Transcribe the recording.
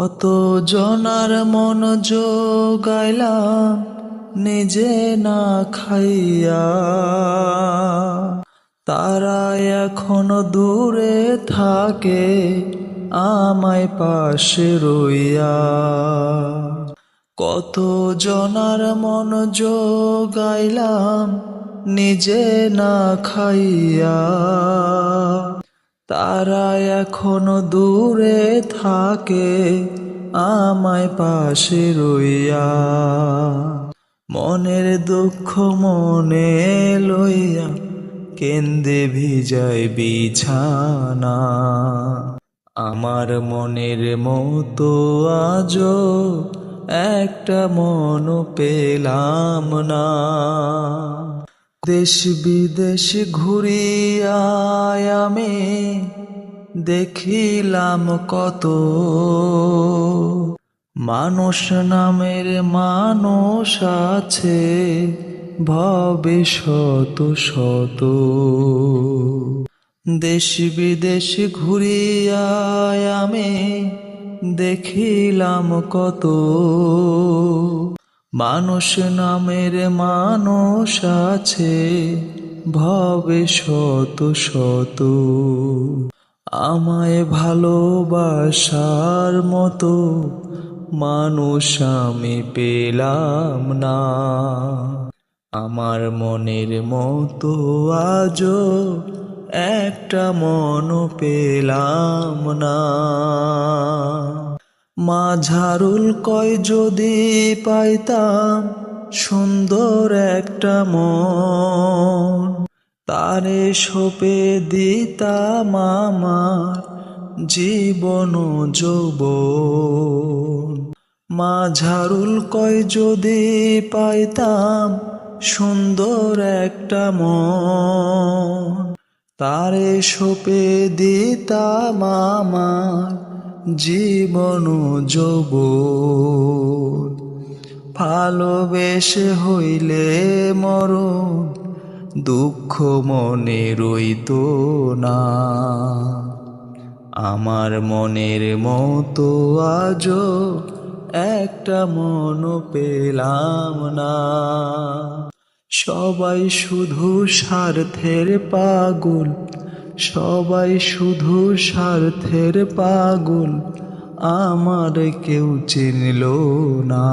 কত জনার মন জোগাইলাম নিজে না খাইয়া, তারা এখনো দূরে থাকে আমায় পাশে রইয়া। কত জনার মন জোগাইলাম নিজে না খাইয়া, তারা এখনো দূরে থাকে আমায় পাশে রইয়া। মনের দুঃখ মনে লইয়া কেন্দে ভিজায় বিছানা, আমার মনের মতো আজও একটা মন পেলাম না। দেশ বিদেশ ঘুরিয়া আমি দেখিলাম কত, মানুষ নামের মানুষ আছে ভবে শত শত। দেশ বিদেশ ঘুরিয়া আমি দেখিলাম কত, মানুষ নামের মানুষ আছে ভবে শত শত। আমায় ভালোবাসার মতো মানুষ আমি পেলাম না, আমার মনের মতো আজও একটা মন পেলাম না। মাঝারুল কয় যদি পাইতাম সুন্দর একটা মন, তারে সঁপে দিতাম আমার জীবন যৌবন। মাঝারুল কয় যদি পাইতাম সুন্দর একটা মন, তারে সঁপে দিতাম আমার জীবন যৌবন। ভালোবেসে হইলে মরণ দুঃখ মনে রইতো না, আমার মনের মতো আজও একটা মন পেলাম না। সবাই শুধু স্বার্থের পাগল, সবাই শুধু স্বার্থের পাগল, আমার কেউ চিনল না।